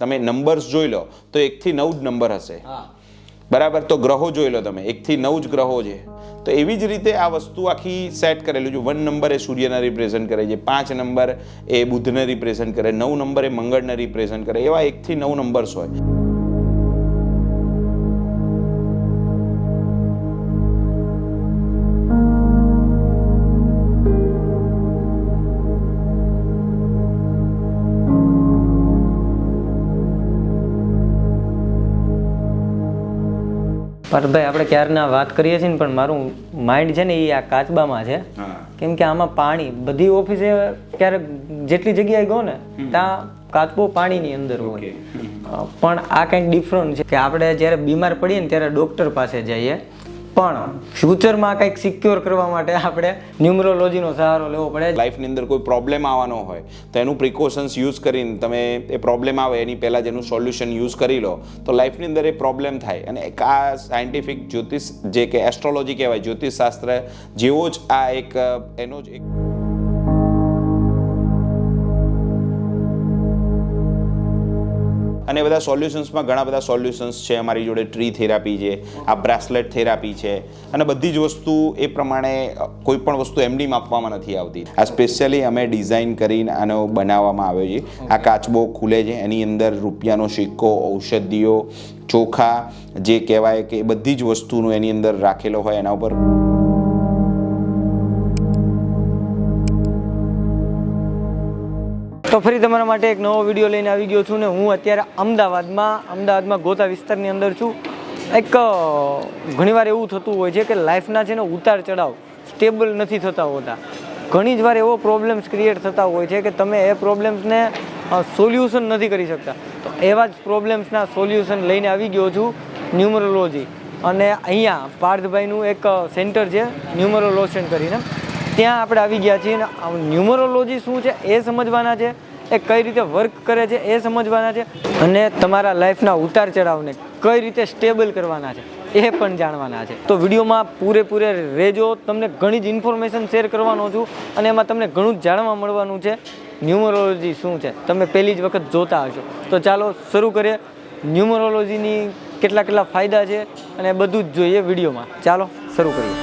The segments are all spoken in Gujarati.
તમે નંબર્સ જોઈ લો તો 1 થી 9 જ નંબર હશે, બરાબર. તો ગ્રહો જોઈ લો તમે, 1 થી 9 જ ગ્રહો છે. તો એવી જ રીતે આ વસ્તુ આખી સેટ કરેલું છે. 1 નંબર એ સૂર્યને રિપ્રેઝન્ટ કરે છે, 5 નંબર એ બુધને રિપ્રેઝન્ટ કરે, 9 નંબર એ મંગળને રિપ્રેઝન્ટ કરે. એવા 1 થી 9 નંબર્સ હોય. પાર્થભાઈ, આપણે ક્યારના વાત કરીએ છીએ ને, પણ મારું માઇન્ડ છે ને એ આ કાચબામાં છે. કેમ કે આમાં પાણી, બધી ઓફિસે ક્યારેક જેટલી જગ્યાએ ગયો ને ત્યાં કાચબો પાણીની અંદર હોય. પણ આ કંઈક ડિફરન્ટ છે કે આપણે જ્યારે બીમાર પડીએ ને ત્યારે ડૉક્ટર પાસે જઈએ, પણ ફ્યુચરમાં કંઈક સિક્યોર કરવા માટે આપણે ન્યુમરોલોજીનો સહારો લેવો પડે. લાઈફની અંદર કોઈ પ્રોબ્લેમ આવવાનો હોય તો એનું પ્રિકોશન્સ યુઝ કરીને તમે એ પ્રોબ્લેમ આવે એની પહેલાં જ એનું સોલ્યુશન યુઝ કરી લો તો લાઈફની અંદર એ પ્રોબ્લેમ થાય. અને એક આ સાયન્ટિફિક જ્યોતિષ જે કે એસ્ટ્રોલોજી કહેવાય, જ્યોતિષશાસ્ત્ર જેવો જ આ એક એનો જ એક અને બધા સોલ્યુશન્સમાં ઘણા બધા સોલ્યુશન્સ છે. અમારી જોડે ટ્રી થેરાપી છે, આ બ્રેસલેટ થેરાપી છે, અને બધી જ વસ્તુ એ પ્રમાણે કોઈ પણ વસ્તુ એમની આપવામાં નથી આવતી. આ સ્પેશિયલી અમે ડિઝાઇન કરીને આનો બનાવવામાં આવ્યો છે. આ કાચબો ખુલે છે, એની અંદર રૂપિયાનો સિક્કો, ઔષધિઓ, ચોખા જે કહેવાય કે બધી જ વસ્તુનો એની અંદર રાખેલો હોય એના ઉપર. તો ફરી તમારા માટે એક નવો વિડીયો લઈને આવી ગયો છું ને હું અત્યારે અમદાવાદમાં ગોતા વિસ્તારની અંદર છું. એક ઘણીવાર એવું થતું હોય છે કે લાઈફના છે ને ઉતાર ચઢાવ સ્ટેબલ નથી થતા હોતા. ઘણી જ વાર એવો પ્રોબ્લેમ્સ ક્રિએટ થતા હોય છે કે તમે એ પ્રોબ્લેમ્સને સોલ્યુશન નથી કરી શકતા. તો એવા જ પ્રોબ્લેમ્સના સોલ્યુશન લઈને આવી ગયો છું ન્યુમરોલોજી. અને અહીંયા પાર્થભાઈનું એક સેન્ટર છે ન્યુમરોલોશન કરીને, ત્યાં આપણે આવી ગયા છીએ. અને ન્યુમરોલોજી શું છે એ સમજવાના છે, એ કઈ રીતે વર્ક કરે છે એ સમજવાના છે, અને તમારા લાઈફના ઉતાર ચઢાવને કઈ રીતે સ્ટેબલ કરવાના છે એ પણ જાણવાના છે. તો વિડીયોમાં પૂરેપૂરે રહેજો. તમને ઘણી જ ઇન્ફોર્મેશન શેર કરવાનો છું અને એમાં તમને ઘણું જ જાણવા મળવાનું છે. ન્યુમરોલોજી શું છે તમે પહેલી જ વખત જોતા હશો. તો ચાલો શરૂ કરીએ. ન્યુમરોલોજીની કેટલા ફાયદા છે અને બધું જ જોઈએ વિડીયોમાં. ચાલો શરૂ કરીએ.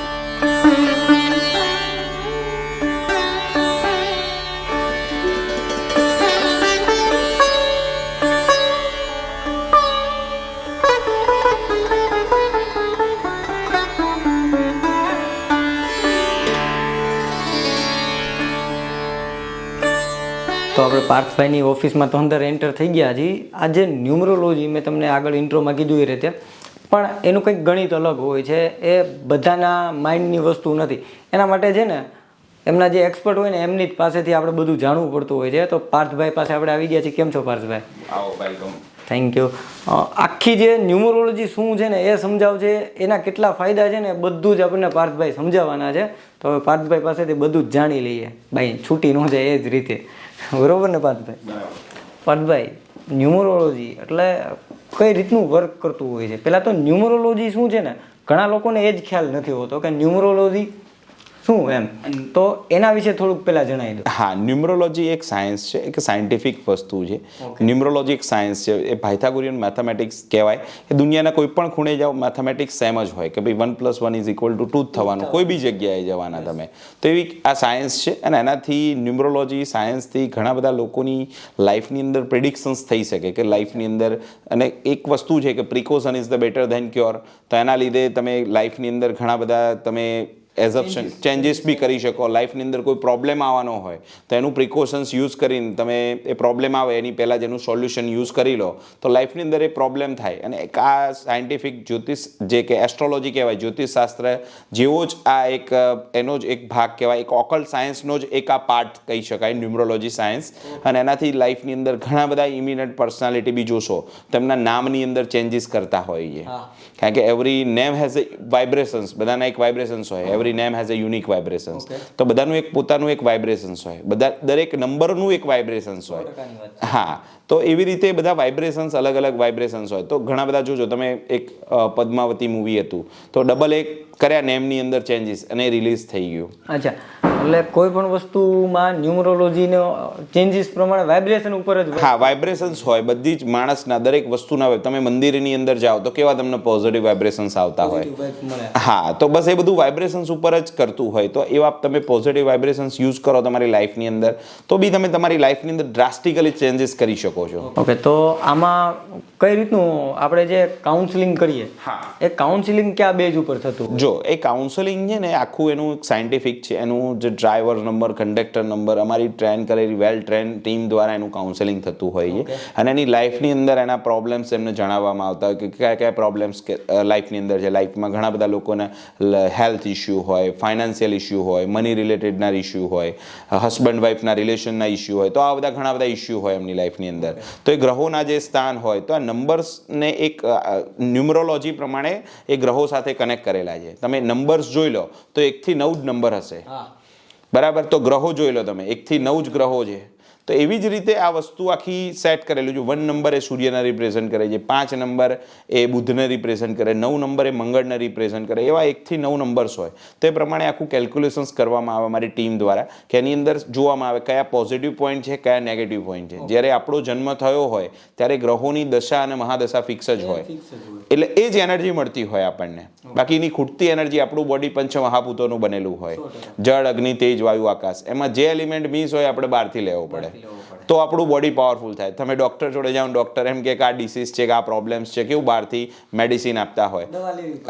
તો આપણે પાર્થભાઈની ઓફિસમાં તો અંદર એન્ટર થઈ ગયા છીએ. આ જે ન્યુમરોલોજી મેં તમને આગળ ઇન્ટ્રોમાં કીધું એ રીતે, પણ એનું કંઈક ગણિત અલગ હોય છે. એ બધાના માઇન્ડની વસ્તુ નથી. એના માટે છે ને એમના જે એક્સપર્ટ હોય ને એમની જ પાસેથી આપણે બધું જાણવું પડતું હોય છે. તો પાર્થભાઈ પાસે આપણે આવી ગયા છીએ. કેમ છો પાર્થભાઈ? આવો વેલકમ. Thank you. આખી જે ન્યુમરોલોજી શું છે ને એ સમજાવશે, એના કેટલા ફાયદા છે ને બધું જ આપણને પાર્થભાઈ સમજાવવાના છે. તો હવે પાર્થભાઈ પાસેથી બધું જ જાણી લઈએ. ભાઈ છૂટી ન જાય એ જ રીતે, બરોબર ને પાર્થભાઈ? પાર્થભાઈ, ન્યુમરોલોજી એટલે કઈ રીતનું વર્ક કરતું હોય છે? પહેલાં તો ન્યુમરોલોજી શું છે ને ઘણા લોકોને એ જ ખ્યાલ નથી હોતો કે ન્યુમરોલોજી શું એમ. તો એના વિશે થોડુંક પહેલાં જણાવી દો. હા, ન્યુમરોલોજી એક સાયન્સ છે, એક સાયન્ટિફિક વસ્તુ છે. ન્યુમરોલોજી એક સાયન્સ છે. એ પાયથાગોરિયન મેથેમેટિક્સ કહેવાય. એ દુનિયાના કોઈ પણ ખૂણે જાઓ મેથેમેટિક્સ સેમ જ હોય કે ભાઈ 1 + 1 = 2 જ થવાનું, કોઈ બી જગ્યાએ જવાના તમે. તો એવી આ સાયન્સ છે. અને એનાથી ન્યુમરોલોજી સાયન્સથી ઘણા બધા લોકોની લાઈફની અંદર પ્રિડિક્શન્સ થઈ શકે કે લાઈફની અંદર. અને એક વસ્તુ છે કે precaution is the better than cure. તો એના લીધે તમે લાઈફની અંદર ઘણા બધા તમે એઝપ્શન ચેન્જીસ બી કરી શકો. લાઈફની અંદર કોઈ પ્રોબ્લેમ આવવાનો હોય તો એનું પ્રિકોશન્સ યુઝ કરીને તમે એ પ્રોબ્લેમ આવે એની પહેલાં જ એનું સોલ્યુશન યુઝ કરી લો તો લાઈફની અંદર એ પ્રોબ્લેમ થાય. અને એક આ સાયન્ટિફિક જ્યોતિષ જે કે એસ્ટ્રોલોજી કહેવાય, જ્યોતિષશાસ્ત્ર જેવો જ આ એક એનો જ એક ભાગ કહેવાય. એક ઓકલ્ટ સાયન્સનો જ એક આ પાર્ટ કહી શકાય ન્યુમરોલોજી સાયન્સ. અને એનાથી લાઈફની અંદર ઘણા બધા ઇમિનેન્ટ પર્સનાલિટી બી જોશો તેમના નામની અંદર ચેન્જીસ કરતા હોય છે. કારણ કે every name has a vibrations, બધાના એક વાઇબ્રેશન્સ હોય. Every name has a unique vibrations. તો બધાનું એક પોતાનું એક વાઇબ્રેશન્સ હોય, દરેક નંબરનું એક વાઇબ્રેશન્સ હોય. હા, તો એવી રીતે બધા વાઇબ્રેશન્સ અલગ અલગ વાઇબ્રેશન્સ હોય. તો ઘણા બધા જોજો તમે, એક પદ્માવતી મૂવી હતું તો ડબલ એક કર્યા નેમની અંદર ચેન્જીસ અને રિલીઝ થઈ ગયું. અચ્છા, એટલે કોઈ પણ વસ્તુમાં ન્યુમરોલોજીનો ચેન્જીસ પ્રમાણે વાઇબ્રેશન ઉપર જ હા વાઇબ્રેશન્સ હોય બધી જ માણસના દરેક વસ્તુના હોય. તમે મંદિરની અંદર જાઓ તો કેવા તમને પોઝિટિવ વાઇબ્રેશન્સ આવતા હોય. હા તો બસ એ બધું વાઇબ્રેશન્સ ઉપર જ કરતું હોય. તો એવા તમે પોઝિટિવ વાઇબ્રેશન્સ યુઝ કરો તમારી લાઈફની અંદર તો બી તમે તમારી લાઈફની અંદર ડ્રાસ્ટિકલી ચેન્જીસ કરી શકો છો. ઓકે, તો આમાં કઈ રીતનું આપણે જે કાઉન્સેલિંગ કરીએ એ કાઉન્સેલિંગ કયા બેઝ ઉપર થતું? જો એ કાઉન્સેલિંગ છે ને આખું એનું સાયન્ટિફિક છે. એનું જે ડ્રાઈવર નંબર, કંડક્ટર નંબર, અમારી ટ્રેન કરેલી વેલ ટ્રેન ટીમ દ્વારા એનું કાઉન્સેલિંગ થતું હોય છે. અને એની લાઈફની અંદર એના પ્રોબ્લેમ્સ એમને જણાવવામાં આવતા હોય કે કયા કયા પ્રોબ્લેમ્સ લાઈફની અંદર છે. લાઈફમાં ઘણા બધા લોકોને હેલ્થ ઇસ્યુ હોય, ફાઇનાન્શિયલ ઇસ્યુ હોય, મની રિલેટેડના ઇસ્યુ હોય, હસબન્ડ વાઈફના રિલેશનના ઇસ્યુ હોય. તો આ બધા ઘણા બધા ઇસ્યુ હોય એમની લાઈફની અંદર. તો એ ગ્રહોના જે સ્થાન હોય તો આ નંબર્સને એક ન્યુમરોલોજી પ્રમાણે એ ગ્રહો સાથે કનેક્ટ કરેલા છે. તમે નંબર્સ જોઈ લો તો 1 થી 9 જ નંબર હશે, બરાબર? તો ગ્રહો જોઈ લો તમે 1 થી 9 જ ગ્રહો છે. તો એવી જ રીતે આ વસ્તુ આખી સેટ કરેલું છે. 1 નંબર એ સૂર્યને રિપ્રેઝન્ટ કરે છે, 5 નંબર એ બુધને રિપ્રેઝન્ટ કરે, 9 નંબર એ મંગળને રિપ્રેઝન્ટ કરે. એવા 1 થી 9 નંબર્સ હોય. તો એ પ્રમાણે આખું કેલ્ક્યુલેશન્સ કરવામાં આવે અમારી ટીમ દ્વારા કે એની અંદર જોવામાં આવે કયા પોઝિટિવ પોઈન્ટ છે, કયા નેગેટિવ પોઈન્ટ છે. જ્યારે આપણો જન્મ થયો હોય ત્યારે ગ્રહોની દશા અને મહાદશા ફિક્સ જ હોય. એટલે એ જ એનર્જી મળતી હોય આપણને. બાકીની ખૂટતી એનર્જી આપણું બોડી પંચ મહાભૂતોનું બનેલું હોય, જળ, અગ્નિ, તેજ, વાયુ, આકાશ. એમાં જે એલિમેન્ટ મિસ હોય આપણે બહારથી લેવો પડે તો આપણું બોડી પાવરફુલ થાય. તમે ડોક્ટર જોડે જાઓ, ડોક્ટર એમ કે આ ડિસીઝ છે કે આ પ્રોબ્લેમ્સ છે, કેવું બહારથી મેડિસિન આપતા હોય.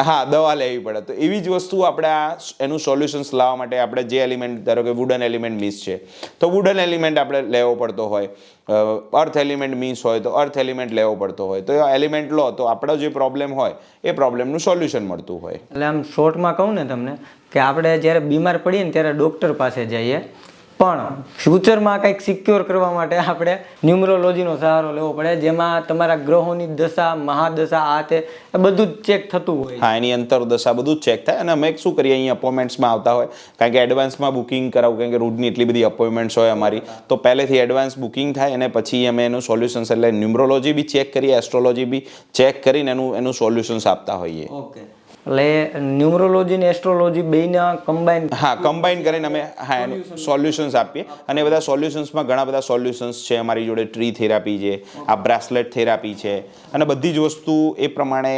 હા, દવા લેવી પડે. તો એવી જ વસ્તુ આપણે આ એનું સોલ્યુશન્સ લાવવા માટે આપણે જે એલિમેન્ટ, ધારો કે વુડન એલિમેન્ટ મિસ છે તો વુડન એલિમેન્ટ આપણે લેવો પડતો હોય. અર્થ એલિમેન્ટ મિસ હોય તો અર્થ એલિમેન્ટ લેવો પડતો હોય. તો એ એલિમેન્ટ લો તો આપણો જે પ્રોબ્લેમ હોય એ પ્રોબ્લેમનું સોલ્યુશન મળતું હોય. એટલે આમ શોર્ટમાં કહું ને તમને કે આપણે જ્યારે બીમાર પડીએ ને ત્યારે ડૉક્ટર પાસે જઈએ, પણ ફ્યુચરમાં કંઈક સિક્યોર કરવા માટે આપણે ન્યુમરોલોજીનો સહારો લેવો પડે, જેમાં તમારા ગ્રહોની દશા, મહાદશા, આ તે બધું જ ચેક થતું હોય. હા, એની અંતરદશા બધું જ ચેક થાય. અને અમે શું કરીએ, અહીં અપોઇન્ટમેન્ટ્સમાં આવતા હોય, કારણ કે એડવાન્સમાં બુકિંગ કરાવું, કારણ કે રોજની એટલી બધી અપોઇન્ટમેન્ટ્સ હોય અમારી, તો પહેલેથી એડવાન્સ બુકિંગ થાય અને પછી અમે એનું સોલ્યુશન્સ, એટલે ન્યુમરોલોજી બી ચેક કરીએ, એસ્ટ્રોલોજી બી ચેક કરીને એનું સોલ્યુશન્સ આપતા હોઈએ. ઓકે, એટલે ન્યુમરોલોજી ને એસ્ટ્રોલોજી બેયના કમ્બાઈન, હા, કમ્બાઈન કરીને અમે એનું સોલ્યુશન્સ આપીએ. અને બધા સોલ્યુશન્સમાં ઘણા બધા સોલ્યુશન્સ છે અમારી જોડે. ટ્રી થેરાપી છે, આ બ્રેસલેટ થેરાપી છે, અને બધી જ વસ્તુ એ પ્રમાણે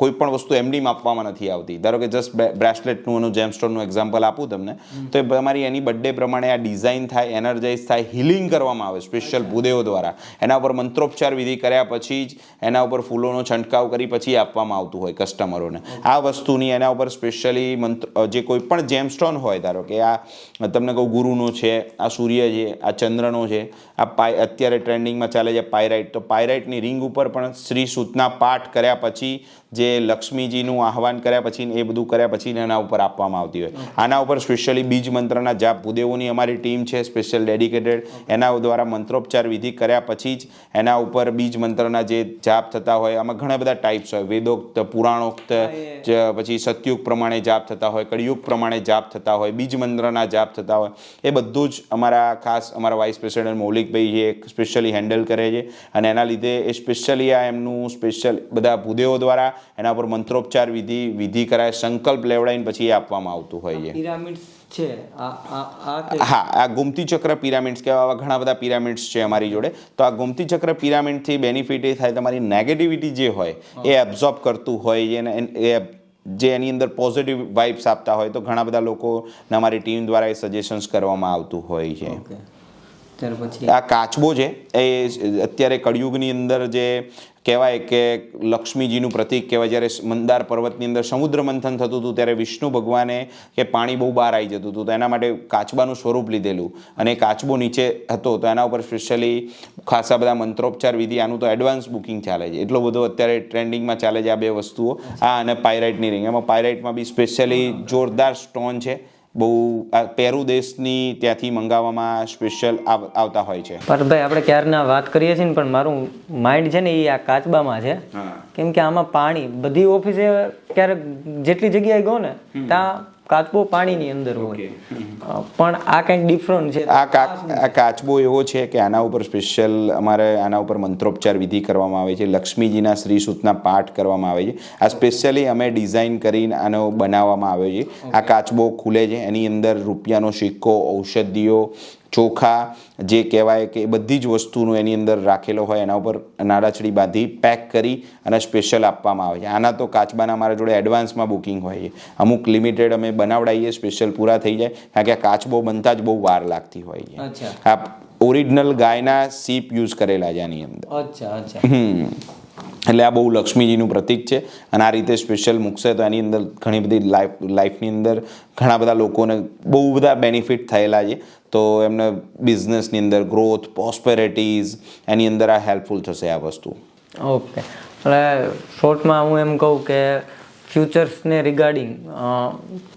કોઈ પણ વસ્તુ એમડી આપવામાં નથી આવતી. ધારો કે જસ્ટ બ્રેસલેટનું અને જેમસ્ટોનનું એક્ઝામ્પલ આપું તમને, તો એ તમારી એની બર્થડે પ્રમાણે આ ડિઝાઇન થાય, એનર્જાઇઝ થાય, હિલિંગ કરવામાં આવે સ્પેશિયલ ભૂદેવો દ્વારા. એના ઉપર મંત્રોપચાર વિધિ કર્યા પછી જ એના ઉપર ફૂલોનો છંટકાવ કરી પછી આપવામાં આવતું હોય કસ્ટમરોને. આ વસ્તુની એના ઉપર સ્પેશિયલી જે કોઈ પણ જેમસ્ટોન હોય, ધારો કે આ તમને કહું ગુરુનો છે, આ સૂર્ય છે, આ ચંદ્રનો છે, આ અત્યારે ટ્રેન્ડિંગમાં ચાલે છે પાયરાઇટ. તો પાયરાઇટની રિંગ ઉપર પણ શ્રી સૂતના પાઠ કર્યા પછી, જે લક્ષ્મીજીનું આહવાન કર્યા પછી, એ બધું કર્યા પછી એના ઉપર આપવામાં આવતી હોય. આના ઉપર સ્પેશિયલી બીજ મંત્રના જાપ, ભૂદેવોની અમારી ટીમ છે સ્પેશિયલ ડેડિકેટેડ, એના દ્વારા મંત્રોપચાર વિધિ કર્યા પછી જ એના ઉપર બીજ મંત્રના જે જાપ થતા હોય. આમાં ઘણા બધા ટાઈપ્સ હોય, વેદોક્ત, પુરાણોક્ત, પછી સતયુગ પ્રમાણે જાપ થતા હોય, કળિયુગ પ્રમાણે જાપ થતા હોય, બીજ મંત્રના જાપ થતા હોય. એ બધું જ અમારા વાઇસ પ્રેસિડેન્ટ મૌલિકભાઈ એ સ્પેશિયલી હેન્ડલ કરે છે. અને એના લીધે એ સ્પેશિયલી આ એમનું સ્પેશિયલ બધા ભૂદેવો દ્વારા એના પર મંત્રોપચાર વિધિ કરાય, સંકલ્પ લેવડાવીને પછી એ આપવામાં આવતું હોય છે. પિરામિડ્સ છે હા, આ ગોમતી ચક્ર પિરામિડ્સ કહેવાય. આવા ઘણા બધા પિરામિડ્સ છે અમારી જોડે. તો આ ગોમતી ચક્ર પિરામિડથી બેનિફિટ એ થાય, તમારી નેગેટિવિટી જે હોય એ એબ્ઝોર્બ કરતું હોય છે, અને એ જે એની અંદર પોઝિટિવ વાઇબ્સ આપતા હોય. તો ઘણા બધા લોકોને અમારી ટીમ દ્વારા એ સજેશન્સ કરવામાં આવતું હોય છે. આ કાચબો છે એ અત્યારે કળિયુગની અંદર જે કહેવાય કે લક્ષ્મીજીનું પ્રતીક કહેવાય. જ્યારે મંદાર પર્વતની અંદર સમુદ્ર મંથન થતું હતું ત્યારે વિષ્ણુ ભગવાને કે પાણી બહુ બહાર આવી જતું હતું, તો એના માટે કાચબાનું સ્વરૂપ લીધેલું, અને કાચબો નીચે હતો. તો એના ઉપર સ્પેશિયલી ખાસા બધા મંત્રોપચાર વિધિ, આનું તો એડવાન્સ બુકિંગ ચાલે છે. એટલો બધો અત્યારે ટ્રેન્ડિંગમાં ચાલે છે આ બે વસ્તુઓ, આ અને પાયરાઇટની રિંગ. એમાં પાયરાઇટમાં બી સ્પેશિયલી જોરદાર સ્ટોન છે, બહુ પેરુ દેશની ત્યાંથી મંગાવવામાં સ્પેશિયલ આવતા હોય છે. ભાઈ આપણે ક્યારના વાત કરીએ છીએ ને, પણ મારું માઇન્ડ છે ને એ આ કાચબામાં છે. કેમ કે આમાં પાણી, બધી ઓફિસે ક્યારેક જેટલી જગ્યાએ ગયો ને ત્યાં કાચબો પાણીની અંદર હોય. પણ આ કંઈક ડિફરન્ટ છે. આ કાચબો એવો છે કે આના ઉપર સ્પેશિયલ અમારે આના ઉપર મંત્રોપચાર વિધિ કરવામાં આવે છે, લક્ષ્મીજીના શ્રી સૂક્તના પાઠ કરવામાં આવે છે. આ સ્પેશિયલી અમે ડિઝાઇન કરીને આનો બનાવવામાં આવ્યો છે. આ કાચબો ખુલે છે, એની અંદર રૂપિયાનો સિક્કો, ઔષધિઓ, ચોખા જે કહેવાય કે બધી જ વસ્તુનો એની અંદર રાખેલો હોય, એના ઉપર નાળાચડી બાંધી પેક કરી અને સ્પેશિયલ આપવામાં આવે છે. આના તો કાચબાના અમારા જોડે એડવાન્સમાં બુકિંગ હોય છે. અમુક લિમિટેડ અમે બનાવડાવીએ, સ્પેશિયલ પૂરા થઈ જાય, કારણ કે આ કાચબો બનતા જ બહુ વાર લાગતી હોય છે. આ ઓરિજિનલ ગાયના સીપ યુઝ કરેલા છે આની અંદર. એટલે આ બહુ લક્ષ્મીજીનું પ્રતીક છે અને આ રીતે સ્પેશિયલ મૂકશે તો એની અંદર ઘણી બધી લાઈફની અંદર ઘણા બધા લોકોને બહુ બધા બેનિફિટ થયેલા છે. તો એમને બિઝનેસની અંદર ગ્રોથ, પ્રોસ્પેરિટીઝ એની અંદર આ હેલ્પફુલ થશે આ વસ્તુ. ઓકે, એટલે શોર્ટમાં હું એમ કહું કે ફ્યુચર્સને રિગાર્ડિંગ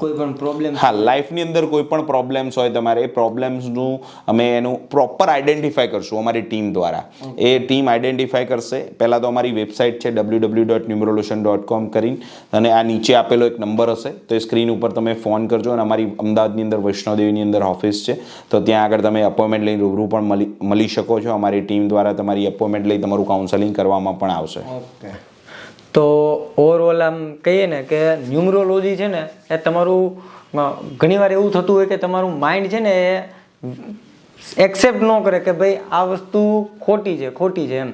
કોઈ પણ પ્રોબ્લેમ, હા, લાઈફની અંદર કોઈ પણ પ્રોબ્લેમ્સ હોય તમારે, એ પ્રોબ્લેમ્સનું અમે એનું પ્રોપર આઈડેન્ટિફાય કરશું અમારી ટીમ દ્વારા. એ ટીમ આઈડેન્ટિફાય કરશે. પહેલાં તો અમારી વેબસાઇટ છે www.numerolotion.com કરીને, અને આ નીચે આપેલો એક નંબર હશે તો એ સ્ક્રીન ઉપર તમે ફોન કરજો. અને અમારી અમદાવાદની અંદર વૈષ્ણોદેવીની અંદર ઓફિસ છે, તો ત્યાં આગળ તમે અપોઇન્ટમેન્ટ લઈને રૂબરૂ પણ મળી શકો છો. અમારી ટીમ દ્વારા તમારી અપોઇન્ટમેન્ટ લઈ તમારું કાઉન્સેલિંગ કરવામાં પણ આવશે. ઓકે, તો ઓવરઓલ આમ કહીએ ને કે ન્યુમરોલોજી છે ને એ તમારું ઘણીવાર એવું થતું હોય કે તમારું માઇન્ડ છે ને એ એક્સેપ્ટ ન કરે કે ભાઈ આ વસ્તુ ખોટી છે એમ.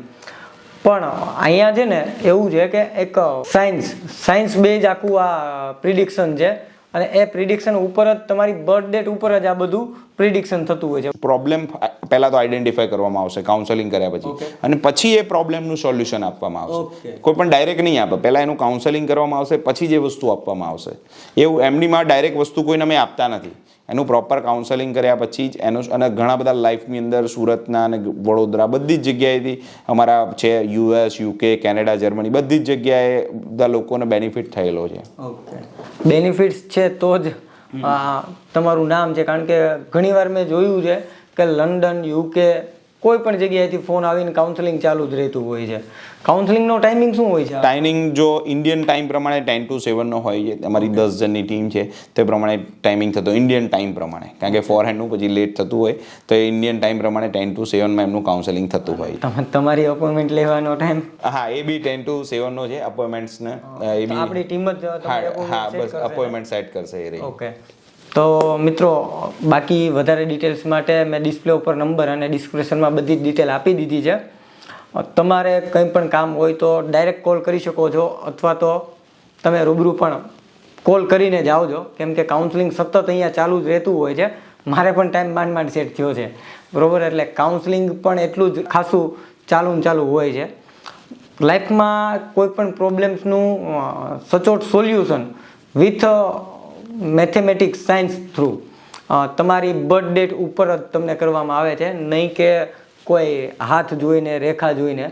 પણ અહીંયા છે ને એવું છે કે એક સાયન્સ બેઝ આખું આ પ્રિડિક્શન છે, અને એ પ્રિડિક્શન ઉપર જ તમારી બર્થ ડેટ ઉપર જ આ બધું પ્રિડિક્શન થતું હોય છે. પ્રોબ્લેમ પહેલા તો આઈડેન્ટિફાય કરવામાં આવશે કાઉન્સેલિંગ કર્યા પછી, અને પછી એ પ્રોબ્લેમનું સોલ્યુશન આપવામાં આવશે. કોઈ પણ ડાયરેક્ટ નહીં આપે, પહેલા એનું કાઉન્સેલિંગ કરવામાં આવશે, પછી જે વસ્તુ આપવામાં આવશે. એવું એમનીમાં ડાયરેક્ટ વસ્તુ કોઈને અમે આપતા નથી. એનું પ્રોપર કાઉન્સેલિંગ કર્યા પછી જ એનું, અને ઘણા બધા લાઈફની અંદર સુરતના અને વડોદરા બધી જ જગ્યાએથી અમારા છે, US, UK, કેનેડા, જર્મની બધી જ જગ્યાએ બધા લોકોને બેનિફિટ થયેલો છે. ઓકે, બેનિફિટ્સ છે તો જ તમારું નામ છે. કારણ કે ઘણીવાર મેં જોયું છે કે લંડન, UK કોઈ પણ જગ્યાએથી ફોન આવીને કાઉન્સેલિંગ ચાલુ જ રહેતું હોય છે. કાઉન્સેલિંગનો ટાઈમિંગ શું હોય છે? ટાઈમિંગ જો ઇન્ડિયન ટાઈમ પ્રમાણે 10 to 7 નો હોય છે. અમારી 10 જણની ટીમ છે, તે પ્રમાણે ટાઈમિંગ થતો ઇન્ડિયન ટાઈમ પ્રમાણે, કારણ કે ફોરહેન્ડનું પછી લેટ થતું હોય તો એ ઇન્ડિયન ટાઈમ પ્રમાણે 10 to 7 એમનું કાઉન્સેલિંગ થતું હોય. તમારી અપોઇન્ટમેન્ટ લેવાનો ટાઈમ? હા, એ બી 10 to 7 નો છે અપોઇન્ટમેન્ટ્સને. એ બી આપણી ટીમ જ હા બસ અપોઇન્ટમેન્ટ સેટ કરશે એ રહી. ઓકે, તો મિત્રો બાકી વધારે ડિટેલ્સ માટે મેં ડિસ્પ્લે ઉપર નંબર અને ડિસ્ક્રિપ્શનમાં બધી જ ડિટેલ આપી દીધી છે. તમારે કંઈ પણ કામ હોય તો ડાયરેક્ટ કોલ કરી શકો છો, અથવા તો તમે રૂબરૂ પણ કોલ કરીને જ આવજો, કેમ કે કાઉન્સેલિંગ સતત અહીંયા ચાલુ જ રહેતું હોય છે. મારે પણ ટાઈમ માંડ સેટ થયો છે, બરાબર. એટલે કાઉન્સેલિંગ પણ એટલું જ ખાસું ચાલુ હોય છે. લાઈફમાં કોઈ પણ પ્રોબ્લેમ્સનું સચોટ solution with mathematics science through તમારી બર્થ ડેટ ઉપર જ તમને કરવામાં આવે છે, નહીં કે કોઈ હાથ જોઈને, રેખા જોઈને.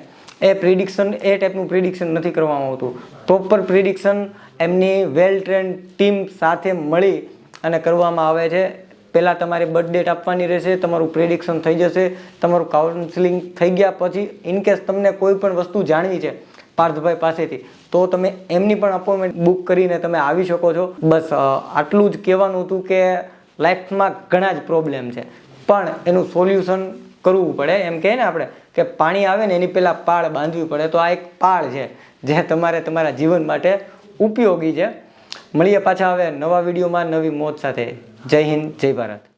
એ ટાઈપનું પ્રિડિક્શન નથી કરવામાં આવતું. પ્રોપર પ્રિડિક્શન એમની વેલ ટ્રેન્ડ ટીમ સાથે મળી અને કરવામાં આવે છે. પહેલાં તમારે બર્થ ડેટ આપવાની રહેશે, તમારું પ્રિડિક્શન થઈ જશે. તમારું કાઉન્સેલિંગ થઈ ગયા પછી ઇનકેસ તમને કોઈ પણ વસ્તુ જાણવી છે પાર્થભાઈ પાસેથી, તો તમે એમની પણ અપોઇન્ટમેન્ટ બુક કરીને તમે આવી શકો છો. બસ આટલું જ કહેવાનું હતું કે લાઈફમાં ઘણા જ પ્રોબ્લેમ છે, પણ એનું સોલ્યુશન કરવું પડે. એમ કહે ને આપણે કે પાણી આવે ને એની પહેલાં પાળ બાંધવી પડે, તો આ એક પાળ છે જે તમારે તમારા જીવન માટે ઉપયોગી છે. મળીએ પાછા હવે નવા વિડીયોમાં નવી મોજ સાથે. જય હિન્દ, જય ભારત.